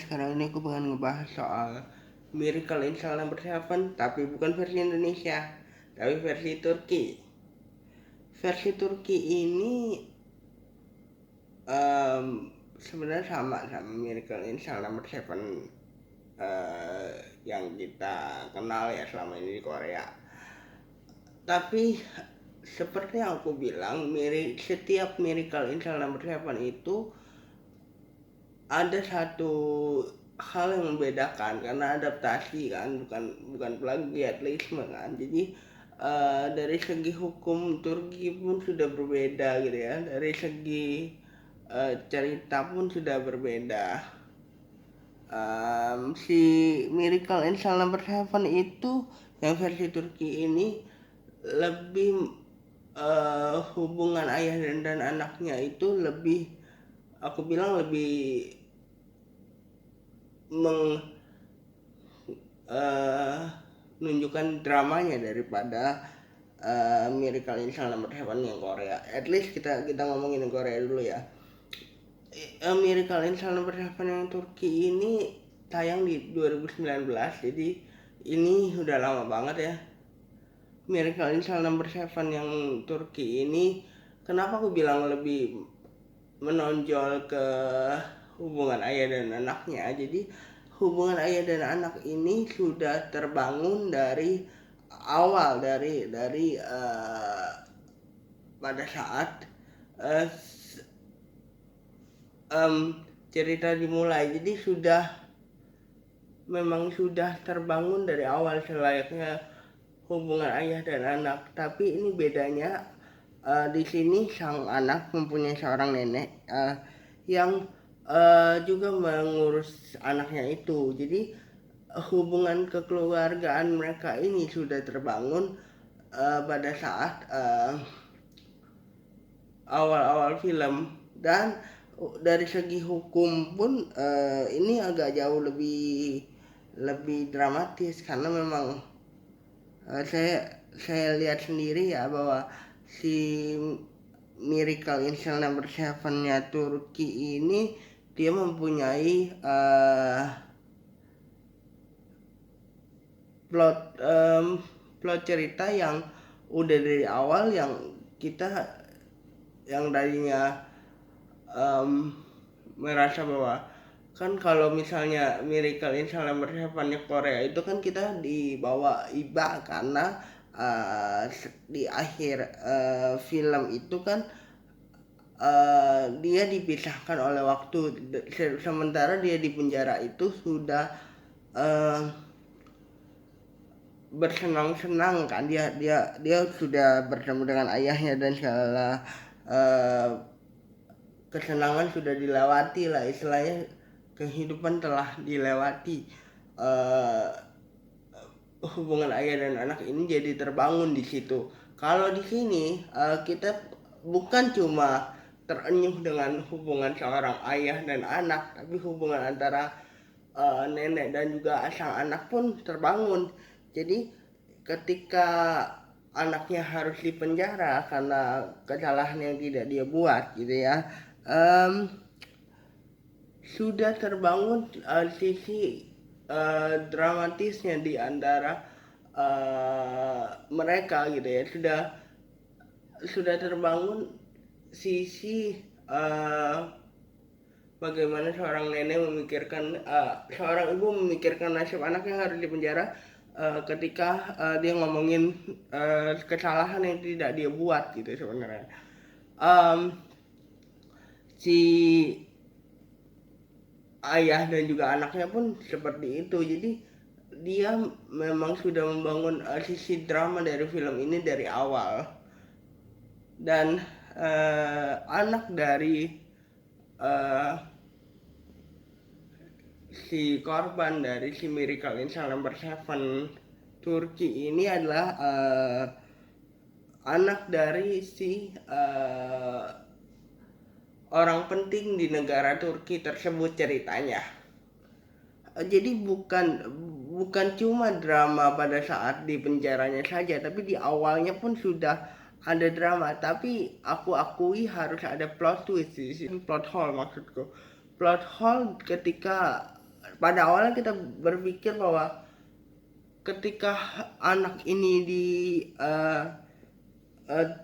sekarang ini aku pengen ngebahas soal Miracle in Cell Number 7, tapi bukan versi Indonesia, tapi versi Turki. Versi Turki ini sebenarnya sama Miracle in Cell Number 7 yang kita kenal ya selama ini di Korea. Tapi seperti yang aku bilang, setiap Miracle in Cell Number 7 itu ada satu hal yang membedakan karena adaptasi kan, bukan plagiarisme kan. Jadi dari segi hukum Turki pun sudah berbeda gitu ya, dari segi cerita pun sudah berbeda. Si Miracle in Cell Number 7 itu yang versi Turki ini lebih hubungan ayah dan anaknya itu lebih, aku bilang lebih menunjukkan dramanya daripada Miracle in Cell Number 7 yang Korea. At least kita ngomongin Korea dulu ya. Miracle in Cell Number 7 yang Turki ini tayang di 2019, jadi ini udah lama banget ya. Miracle in Cell Number 7 yang Turki ini, kenapa aku bilang lebih menonjol ke hubungan ayah dan anaknya? Jadi hubungan ayah dan anak ini sudah terbangun dari awal, dari pada saat cerita dimulai. Jadi memang sudah terbangun dari awal selayaknya hubungan ayah dan anak. Tapi ini bedanya, di sini sang anak mempunyai seorang nenek yang juga mengurus anaknya itu. Jadi hubungan kekeluargaan mereka ini sudah terbangun pada saat awal-awal film. Dan dari segi hukum pun ini agak jauh lebih dramatis, karena memang saya lihat sendiri ya bahwa si Miracle in Cell Number 7-nya Turki ini dia mempunyai plot cerita yang udah dari awal, yang kita yang tadinya merasa bahwa kan kalau misalnya Miracle in Cell Number 7-nya Korea itu kan kita dibawa iba, karena di akhir film itu kan dia dipisahkan oleh waktu, sementara dia di penjara itu sudah bersenang-senang kan, dia sudah bertemu dengan ayahnya dan segala kesenangan sudah dilewati lah, istilahnya kehidupan telah dilewati. Hubungan ayah dan anak ini jadi terbangun di situ. Kalau di sini kita bukan cuma terenyuh dengan hubungan seorang ayah dan anak, tapi hubungan antara nenek dan juga sang anak pun terbangun. Jadi ketika anaknya harus dipenjara karena kesalahan yang tidak dia buat gitu ya, sudah terbangun sisi dramatisnya di antara mereka gitu ya. Sudah terbangun sisi bagaimana seorang nenek memikirkan, seorang ibu memikirkan nasib anak yang harus dipenjara ketika dia ngomongin kesalahan yang tidak dia buat gitu sebenarnya. Si ayah dan juga anaknya pun seperti itu. Jadi dia memang sudah membangun sisi drama dari film ini dari awal. Dan anak dari si korban dari si Miracle in Cell Number 7 Turki ini adalah anak dari si orang penting di negara Turki tersebut ceritanya. Jadi bukan cuma drama pada saat di penjaranya saja, tapi di awalnya pun sudah ada drama. Tapi aku akui harus ada plot twist di sini, plot hole maksudku. Plot hole ketika pada awalnya kita berpikir bahwa ketika anak ini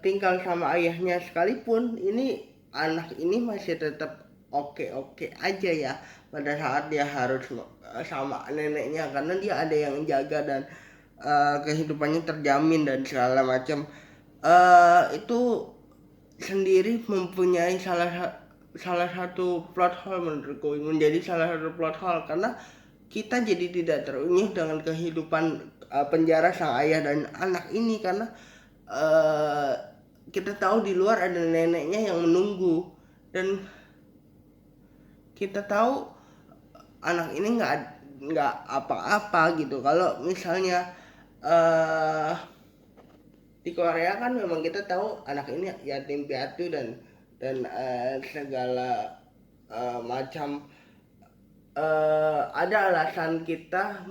tinggal sama ayahnya sekalipun, ini anak ini masih tetap oke-oke aja ya pada saat dia harus sama neneknya, karena dia ada yang jaga dan kehidupannya terjamin dan segala macam. Itu sendiri mempunyai salah satu plot hole menurutku, menjadi salah satu plot hole, karena kita jadi tidak terenyuh dengan kehidupan penjara sang ayah dan anak ini, karena kita tahu di luar ada neneknya yang menunggu, dan kita tahu anak ini nggak apa-apa gitu. Kalau misalnya di Korea kan memang kita tahu anak ini yatim piatu dan segala macam ada alasan kita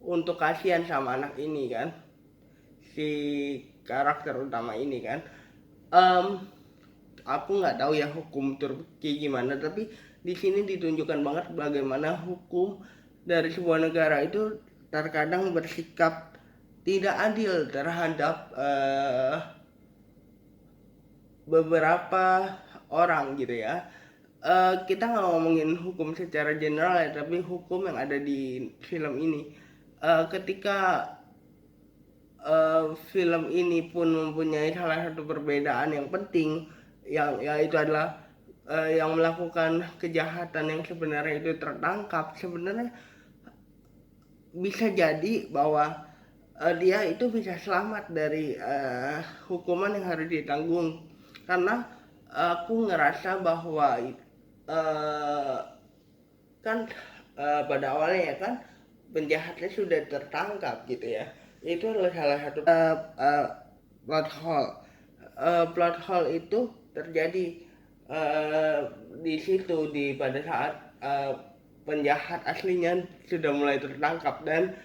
untuk kasihan sama anak ini kan, si karakter utama ini kan. Aku nggak tahu ya hukum Turki gimana, tapi di sini ditunjukkan banget bagaimana hukum dari sebuah negara itu terkadang bersikap tidak adil terhadap beberapa orang gitu ya. Kita nggak ngomongin hukum secara general ya, tapi hukum yang ada di film ini. Ketika film ini pun mempunyai salah satu perbedaan yang penting, yang yaitu adalah yang melakukan kejahatan yang sebenarnya itu tertangkap. Sebenarnya bisa jadi bahwa dia itu bisa selamat dari hukuman yang harus ditanggung, karena aku ngerasa bahwa kan pada awalnya ya kan penjahatnya sudah tertangkap gitu ya. Itu adalah salah satu plot hole. Plot hole itu terjadi di situ, pada saat penjahat aslinya sudah mulai tertangkap, dan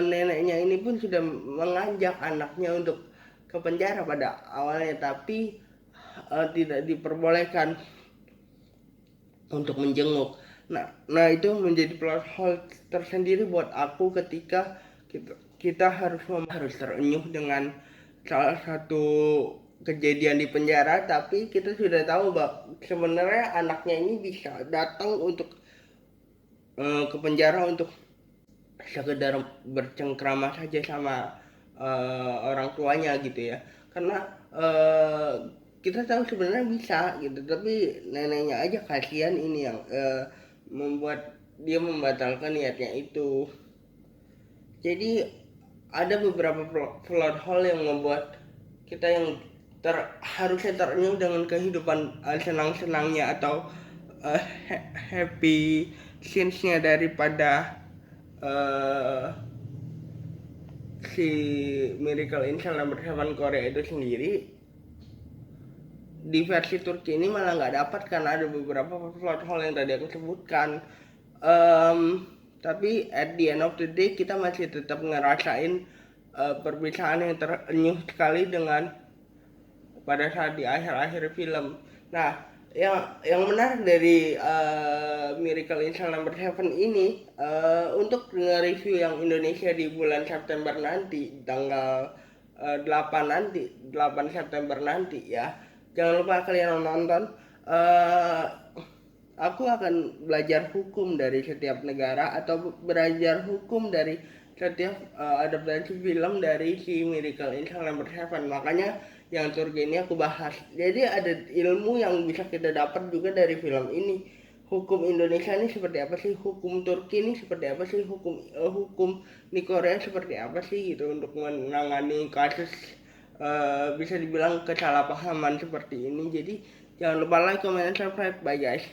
neneknya ini pun sudah mengajak anaknya untuk ke penjara pada awalnya, tapi tidak diperbolehkan untuk menjenguk. Nah itu menjadi plot hole tersendiri buat aku ketika kita harus terenyuh dengan salah satu kejadian di penjara, tapi kita sudah tahu bahwa sebenarnya anaknya ini bisa datang untuk ke penjara untuk sekedar bercengkrama saja sama orang tuanya gitu ya, karena kita tahu sebenarnya bisa gitu, tapi neneknya aja kasihan ini yang membuat dia membatalkan niatnya itu. Jadi ada beberapa plot hole yang membuat kita yang harusnya terenyuh dengan kehidupan senang-senangnya atau happy scenes-nya daripada si Miracle in Cell No. 7 Korea itu sendiri, di versi Turki ini malah nggak dapat karena ada beberapa plot hole yang tadi aku sebutkan. Tapi at the end of the day kita masih tetap ngerasain perpisahan yang terenyuh sekali dengan pada saat di akhir-akhir film. Nah, yang menarik dari Miracle in Cell No. 7 ini, untuk review yang Indonesia di bulan September nanti, tanggal 8 September nanti ya. Jangan lupa kalian nonton. Aku akan belajar hukum dari setiap negara atau belajar hukum dari setiap adaptasi film dari si Miracle in Cell No. 7. Makanya yang Turki ini aku bahas. Jadi ada ilmu yang bisa kita dapat juga dari film ini. Hukum Indonesia ini seperti apa sih? Hukum Turki ini seperti apa sih? Hukum di Korea seperti apa sih gitu untuk menangani kasus bisa dibilang kesalahpahaman seperti ini. Jadi jangan lupa like, comment, and subscribe. Bye guys.